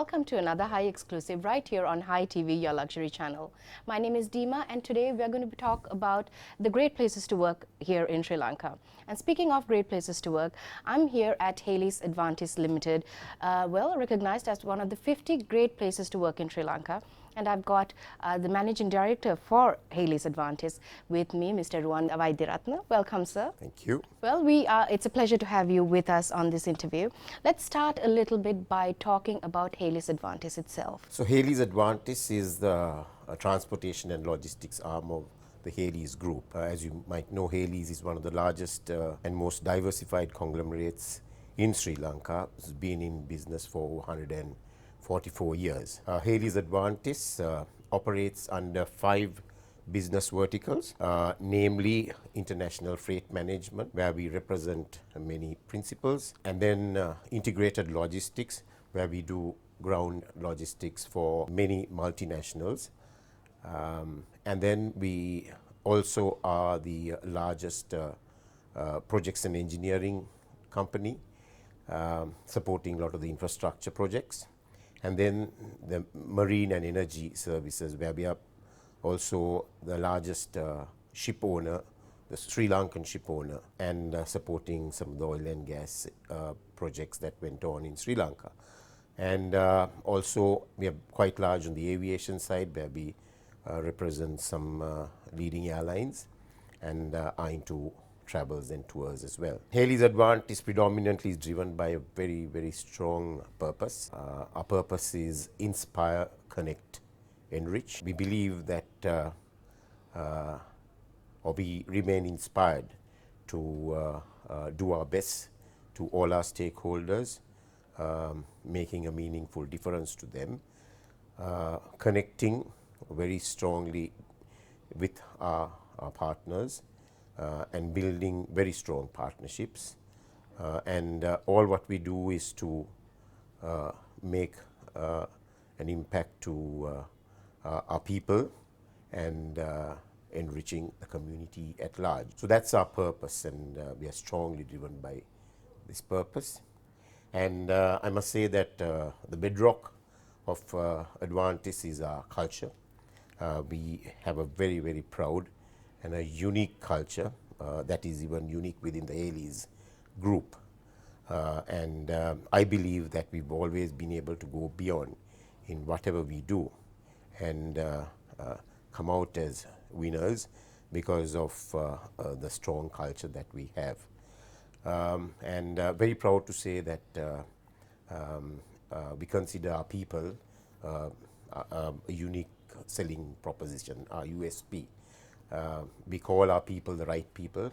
welcome to another Hi exclusive right here on Hi TV, your luxury channel. My name is Deema and today we are going to talk about the great places to work here in Sri Lanka. And speaking of great places to work, I'm here at Haley's Advantage Limited, well recognized as one of the 50 great places to work in Sri Lanka. And I've got the Managing Director for Haley's Advantage with me, Mr. Ruwan Waidyaratne. Welcome, sir. Thank you. Well, it's a pleasure to have you with us on this interview. Let's start a little bit by talking about Haley's Advantage itself. So Haley's Advantage is the transportation and logistics arm of the Haley's Group. As you might know, Haley's is one of the largest and most diversified conglomerates in Sri Lanka. It's been in business for 144 years. Haley's Advantage operates under 5 business verticals, namely international freight management, where we represent many principals, and then integrated logistics, where we do ground logistics for many multinationals. And then we also are the largest projects and engineering company, supporting a lot of the infrastructure projects. And then the marine and energy services, where we are also the largest ship owner, the Sri Lankan ship owner, and supporting some of the oil and gas projects that went on in Sri Lanka. And also we are quite large on the aviation side, where we represent some leading airlines and are into travels and tours as well. Haley's Advantage predominantly is driven by a very, very strong purpose. Our purpose is inspire, connect, enrich. We believe that or we remain inspired to do our best to all our stakeholders, making a meaningful difference to them, connecting very strongly with our partners, and building very strong partnerships. And all what we do is to make an impact to our people and enriching the community at large. So that's our purpose, and we are strongly driven by this purpose. And I must say that the bedrock of Advantage is our culture. We have a very, very proud and a unique culture that is even unique within the Haley's Group. And I believe that we've always been able to go beyond in whatever we do and come out as winners because of the strong culture that we have. And very proud to say that we consider our people a unique selling proposition, our USP. We call our people the right people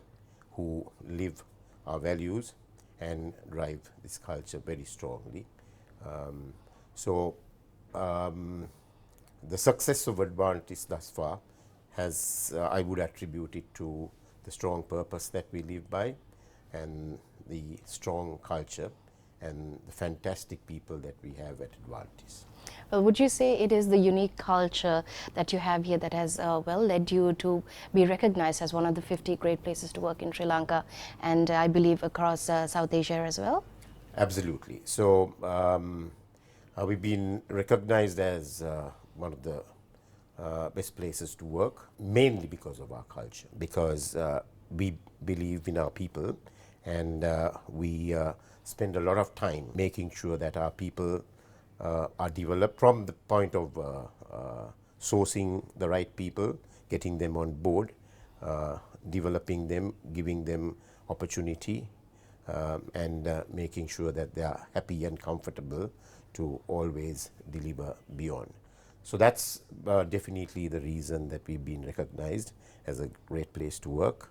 who live our values and drive this culture very strongly. The success of Advantage thus far has, I would attribute it to the strong purpose that we live by, and the strong culture and the fantastic people that we have at Advantage. Well, would you say it is the unique culture that you have here that has led you to be recognized as one of the 50 great places to work in Sri Lanka, and I believe across South Asia as well? Absolutely. So we've been recognized as one of the best places to work, mainly because of our culture, because we believe in our people, and we spend a lot of time making sure that our people are developed from the point of sourcing the right people, getting them on board, developing them, giving them opportunity, and making sure that they are happy and comfortable to always deliver beyond. So that's definitely the reason that we've been recognized as a great place to work.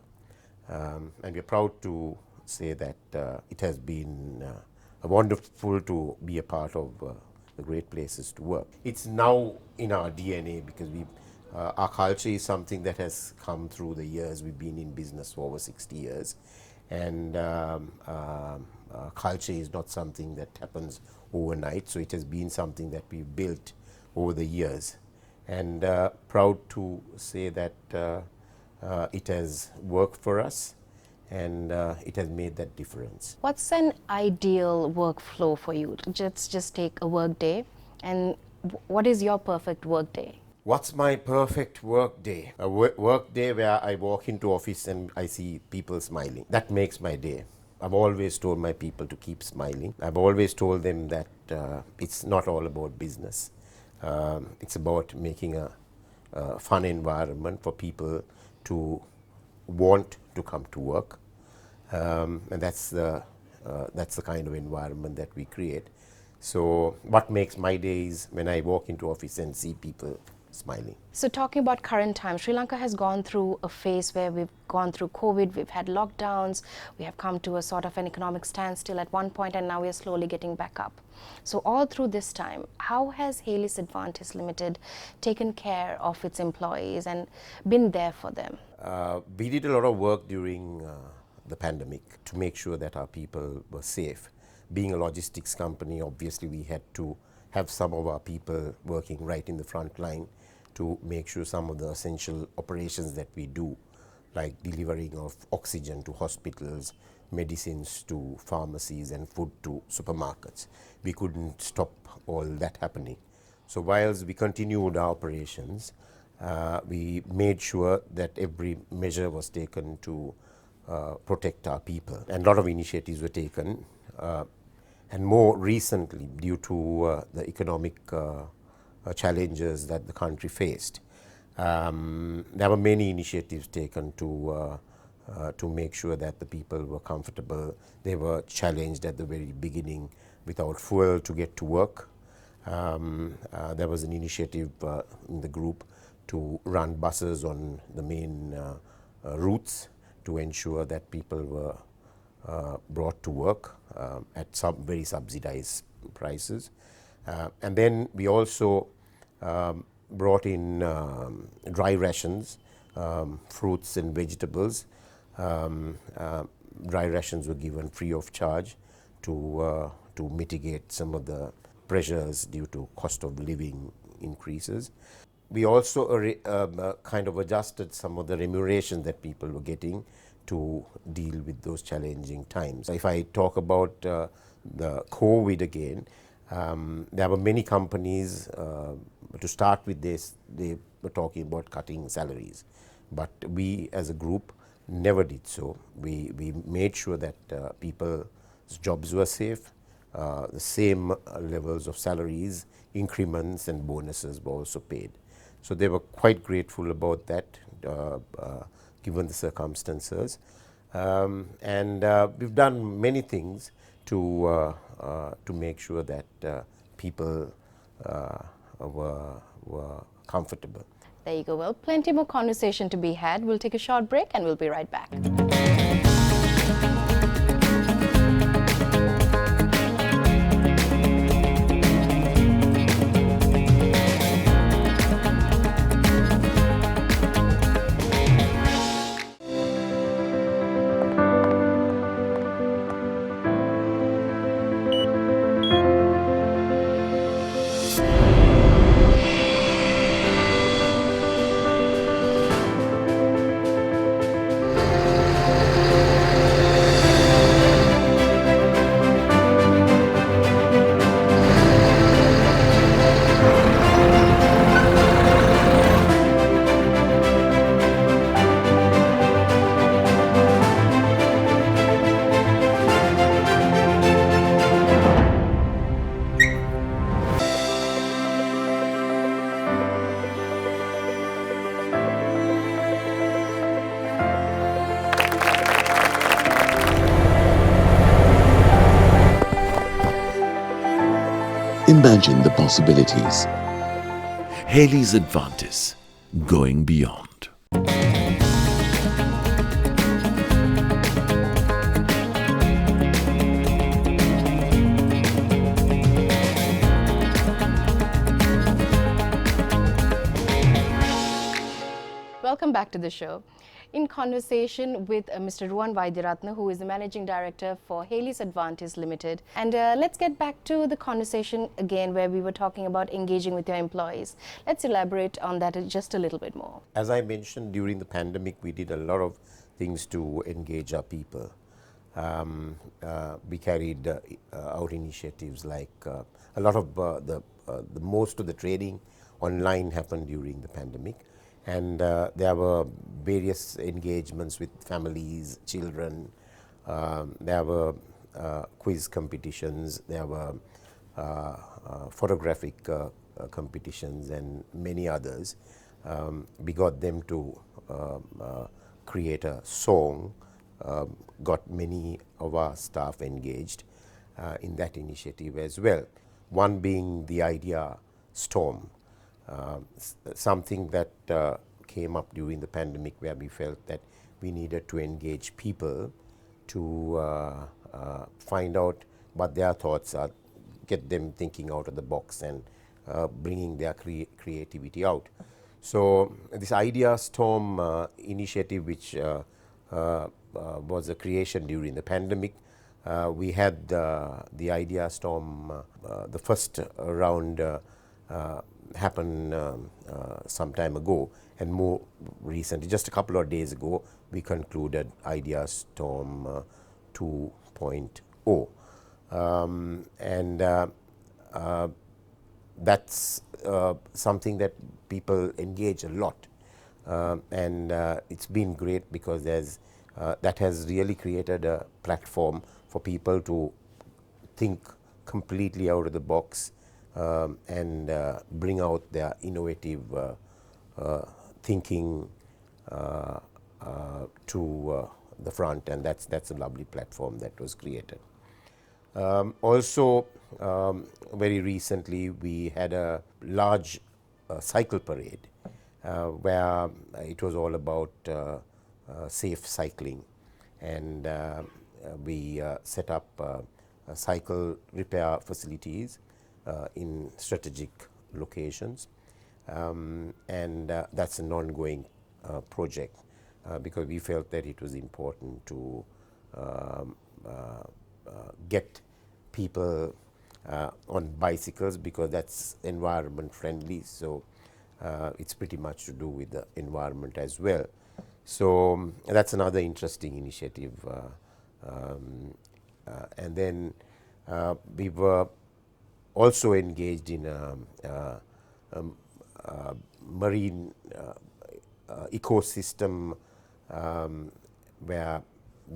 And we're proud to say that it has been wonderful to be a part of the great places to work. It's now in our DNA because our culture is something that has come through the years. We've been in business for over 60 years, and culture is not something that happens overnight. So it has been something that we've built over the years, and proud to say that it has worked for us, and it has made that difference. What's an ideal workflow for you? Let's just take a work day And what is your perfect work day? What's my perfect work day? A work day where I walk into office and I see people smiling. That makes my day. I've always told my people to keep smiling. I've always told them that it's not all about business. It's about making a fun environment for people to want to come to work. And that's the kind of environment that we create. So what makes my day is when I walk into office and see people smiling. So talking about current times, Sri Lanka has gone through a phase where we've gone through COVID, we've had lockdowns, we have come to a sort of an economic standstill at one point, and now we are slowly getting back up. So all through this time, how has Haley's Advantage Limited taken care of its employees and been there for them? We did a lot of work during the pandemic to make sure that our people were safe. Being a logistics company, obviously we had to have some of our people working right in the front line to make sure some of the essential operations that we do, like delivering of oxygen to hospitals, medicines to pharmacies, and food to supermarkets. We couldn't stop all that happening. So whilst we continued our operations, we made sure that every measure was taken to protect our people. And a lot of initiatives were taken. And more recently, due to the economic challenges that the country faced, there were many initiatives taken to make sure that the people were comfortable. They were challenged at the very beginning without fuel to get to work. There was an initiative in the group to run buses on the main routes to ensure that people were brought to work at some very subsidized prices. And then we also brought in dry rations, fruits and vegetables. Dry rations were given free of charge to mitigate some of the pressures due to cost of living increases. We also kind of adjusted some of the remuneration that people were getting to deal with those challenging times. If I talk about the COVID again, there were many companies, to start with this, they were talking about cutting salaries. But we as a group never did so. We made sure that people's jobs were safe, the same levels of salaries, increments and bonuses were also paid. So they were quite grateful about that, given the circumstances. And we've done many things to make sure that people were comfortable. There you go. Well, plenty more conversation to be had. We'll take a short break and we'll be right back. Imagine the possibilities. Haley's Advantage, going beyond. Welcome back to the show. In conversation with Mr. Ruwan Waidyaratne, who is the Managing Director for Haley's Advantage Limited. And let's get back to the conversation again where we were talking about engaging with your employees. Let's elaborate on that just a little bit more. As I mentioned, during the pandemic, we did a lot of things to engage our people. We carried out initiatives like a lot of the the most of the training online happened during the pandemic, and there were various engagements with families, children. There were quiz competitions, there were photographic competitions, and many others. We got them to create a song, got many of our staff engaged in that initiative as well. One being the idea storm, something that came up during the pandemic, where we felt that we needed to engage people to find out what their thoughts are, get them thinking out of the box and bringing their creativity out. So this idea storm initiative, which was a creation during the pandemic, we had the idea storm, the first round happened some time ago, and more recently, just a couple of days ago, we concluded idea storm 2.0, and that's something that people engage a lot, and it's been great because that has really created a platform for people to think completely out of the box and bring out their innovative thinking to the front, and that's a lovely platform that was created. Also, very recently we had a large cycle parade where it was all about safe cycling, and we set up cycle repair facilities in strategic locations, and that's an ongoing project because we felt that it was important to get people on bicycles, because that's environment friendly, so it's pretty much to do with the environment as well. So that's another interesting initiative. And then we were also engaged in marine ecosystem, where,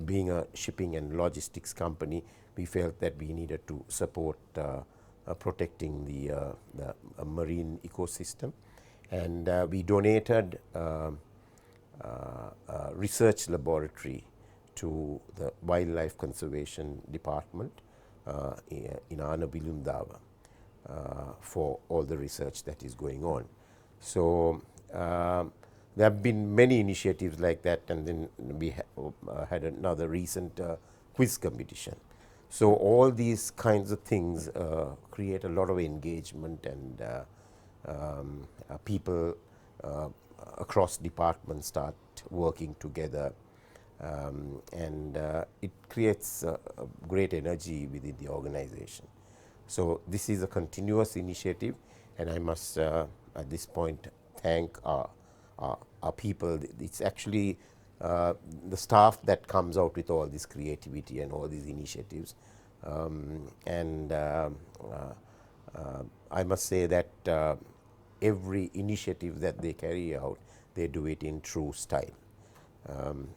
being a shipping and logistics company, we felt that we needed to support protecting the marine ecosystem, and we donated a research laboratory to the Wildlife Conservation Department in Anabilundawa for all the research that is going on. So there have been many initiatives like that, and then we had another recent quiz competition. So all these kinds of things create a lot of engagement, and people across departments start working together, and it creates a great energy within the organization. So this is a continuous initiative, and I must at this point thank our people. It's actually the staff that comes out with all this creativity and all these initiatives, and I must say that every initiative that they carry out, they do it in true style,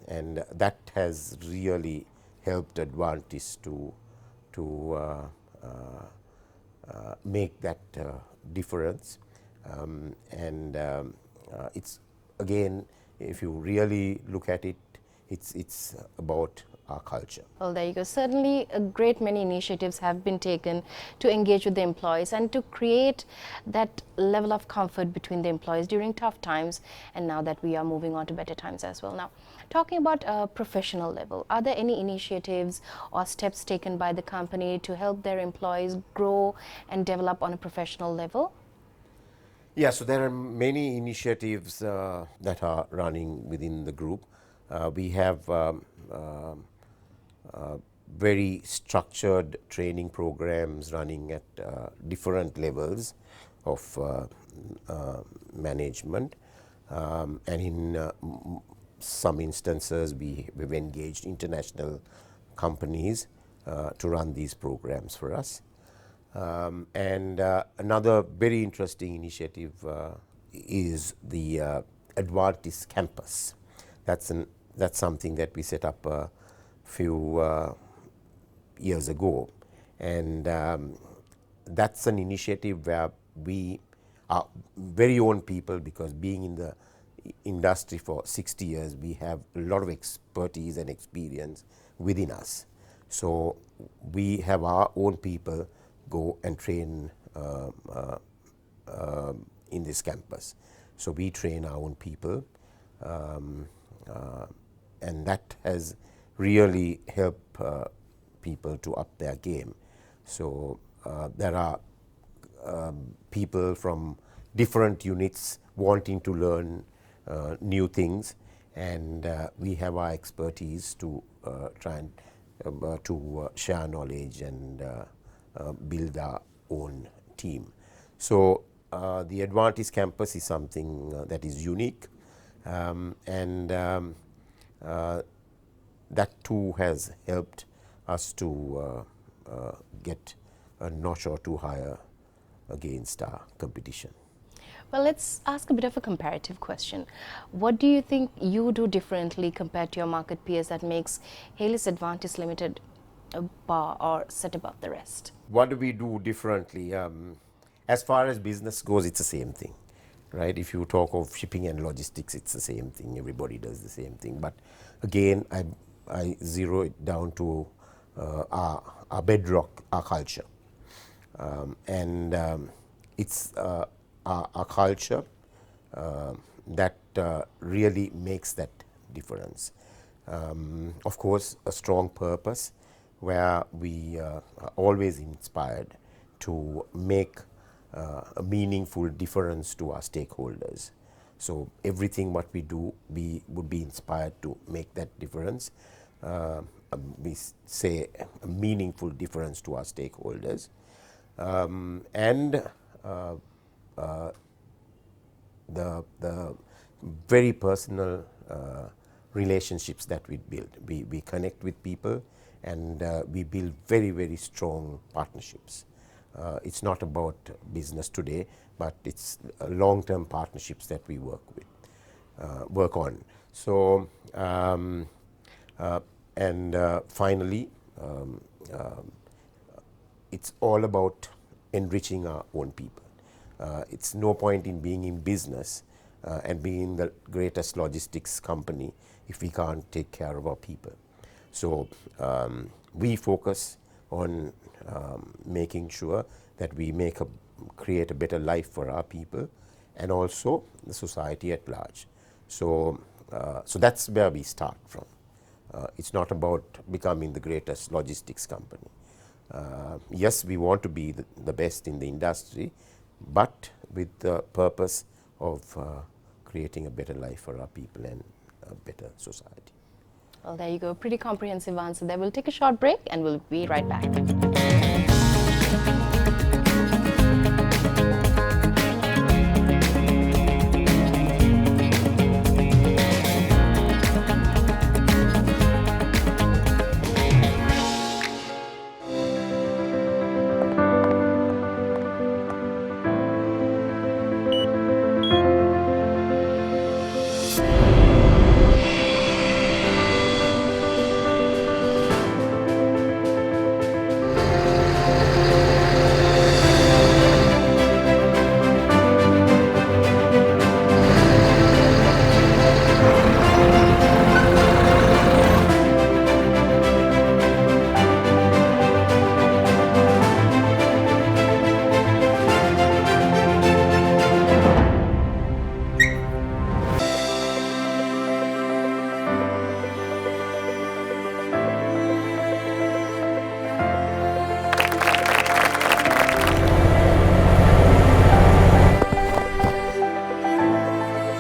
and that has really helped Advantis to make that difference, and it's, again, if you really look at it, it's about our culture. Well, there you go. Certainly, a great many initiatives have been taken to engage with the employees and to create that level of comfort between the employees during tough times, and now that we are moving on to better times as well. Now, talking about a professional level, are there any initiatives or steps taken by the company to help their employees grow and develop on a professional level? Yeah, so there are many initiatives that are running within the group. We have very structured training programs running at different levels of management, and in some instances we've engaged international companies to run these programs for us. And another very interesting initiative is the Advantis campus. That's something that we set up a few years ago, and that's an initiative where we are very own people, because being in the industry for 60 years, we have a lot of expertise and experience within us. So we have our own people go and train in this campus. So we train our own people, and that has really helped people to up their game. So there are people from different units wanting to learn new things, and we have our expertise to try and share knowledge and build our own team. So the Advantis campus is something that is unique, and that too has helped us to get a notch or two higher against our competition. Well, let's ask a bit of a comparative question. What do you think you do differently compared to your market peers that makes Hayleys Advantis Limited a bar or set above the rest? What do we do differently? As far as business goes, it's the same thing, right? If you talk of shipping and logistics, it's the same thing. Everybody does the same thing. But again, I zero it down to our bedrock, our culture. It's our culture that really makes that difference. Of course, a strong purpose where we are always inspired to make a meaningful difference to our stakeholders. So everything what we do, we would be inspired to make that difference. We say a meaningful difference to our stakeholders. The very personal relationships that we build. We connect with people, and we build very, very strong partnerships. It's not about business today, but it's long-term partnerships that we work on. So, finally, it's all about enriching our own people. It's no point in being in business and being the greatest logistics company if we can't take care of our people. So we focus on making sure that we create a better life for our people and also the society at large. So that's where we start from. It's not about becoming the greatest logistics company. Yes, we want to be the best in the industry, but with the purpose of creating a better life for our people and a better society. Well, there you go. Pretty comprehensive answer there. We'll take a short break and we'll be right back.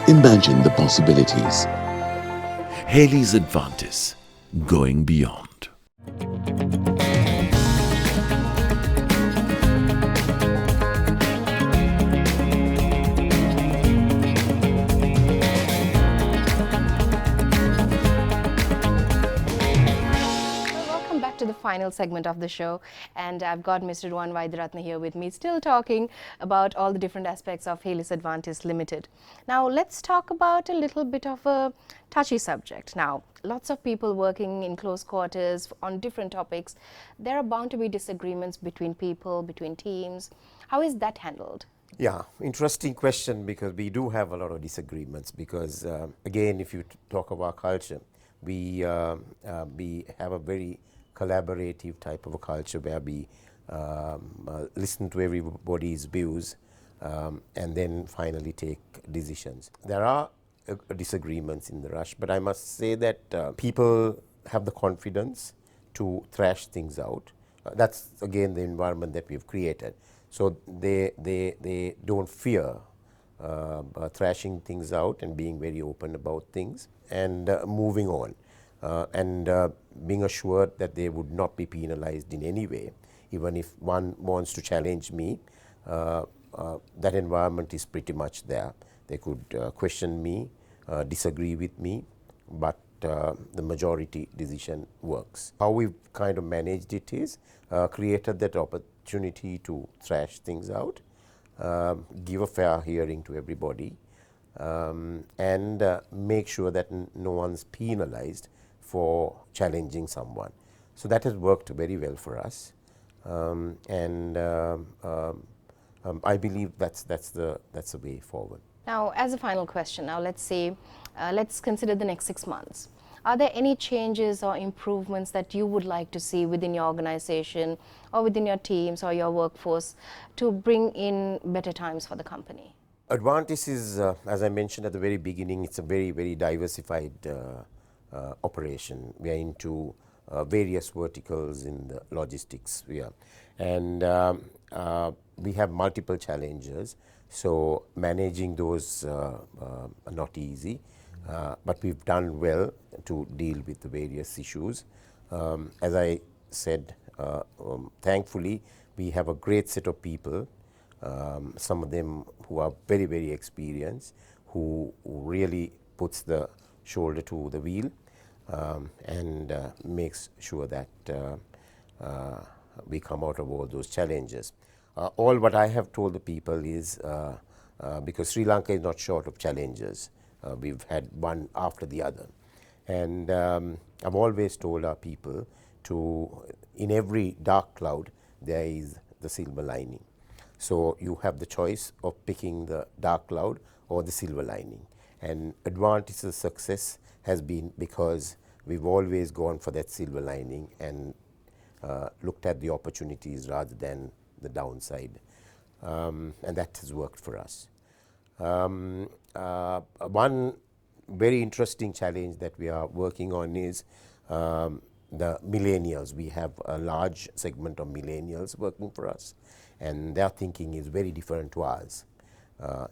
Imagine the possibilities. Hayleys Advantis, going beyond. final segment of the show, and I've got Mr. Ruwan Waidyaratne here with me, still talking about all the different aspects of Haylis Advantis Limited. Now, let's talk about a little bit of a touchy subject. Now, lots of people working in close quarters on different topics. There are bound to be disagreements between people, between teams. How is that handled? Yeah, interesting question, because we do have a lot of disagreements because, again, if you talk about culture, we have a very collaborative type of a culture where we listen to everybody's views and then finally take decisions. There are disagreements in the rush, but I must say that people have the confidence to thrash things out. That's again the environment that we've created. So they don't fear thrashing things out and being very open about things and moving on and being assured that they would not be penalized in any way. Even if one wants to challenge me, that environment is pretty much there. They could question me, disagree with me, but the majority decision works. How we've kind of managed it is created that opportunity to thrash things out, give a fair hearing to everybody, and make sure that no one's penalized for challenging someone. So that has worked very well for us, and I believe that's the way forward. Now, as a final question, now let's say, let's consider the next 6 months. Are there any changes or improvements that you would like to see within your organization or within your teams or your workforce to bring in better times for the company? Advantis is, as I mentioned at the very beginning, it's a very, very diversified operation. We are into various verticals in the logistics sphere, and we have multiple challenges. So managing those are not easy, but we've done well to deal with the various issues. As I said, thankfully, we have a great set of people, some of them who are very, very experienced, who really puts the shoulder to the wheel and makes sure that we come out of all those challenges. All what I have told the people is, because Sri Lanka is not short of challenges, we've had one after the other. And I've always told our people in every dark cloud, there is the silver lining. So you have the choice of picking the dark cloud or the silver lining. And Advantis' success has been because we've always gone for that silver lining and looked at the opportunities rather than the downside, and that has worked for us. One very interesting challenge that we are working on is the millennials. We have a large segment of millennials working for us, and their thinking is very different to ours.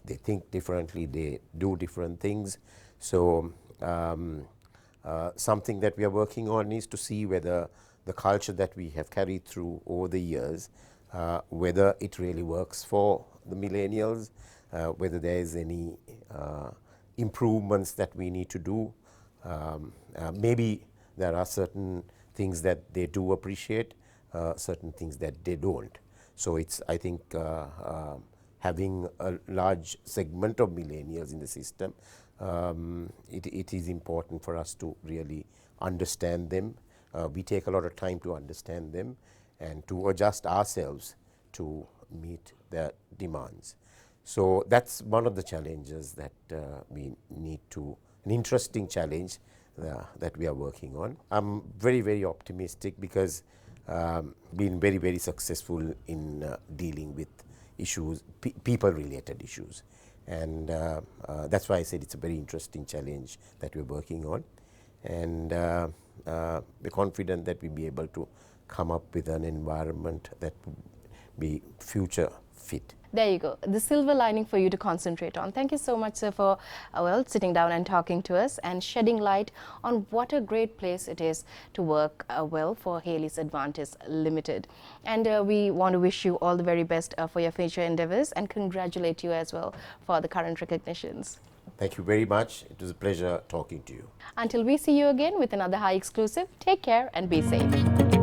They think differently, they do different things. So something that we are working on is to see whether the culture that we have carried through over the years, whether it really works for the millennials, whether there is any improvements that we need to do. Maybe there are certain things that they do appreciate, certain things that they don't. So it's, I think, having a large segment of millennials in the system, it is important for us to really understand them. We take a lot of time to understand them and to adjust ourselves to meet their demands. So that's one of the challenges that we need to, an interesting challenge that we are working on. I'm very, very optimistic because been very, very successful in dealing with issues, people-related issues. And that's why I said it's a very interesting challenge that we're working on. And we're confident that we'll be able to come up with an environment that will be future fit. There you go, the silver lining for you to concentrate on. Thank you so much, sir, for sitting down and talking to us and shedding light on what a great place it is to work for Haylis Advantis Limited. And we want to wish you all the very best for your future endeavors and congratulate you as well for the current recognitions. Thank you very much. It was a pleasure talking to you. Until we see you again with another Hi exclusive, take care and be safe.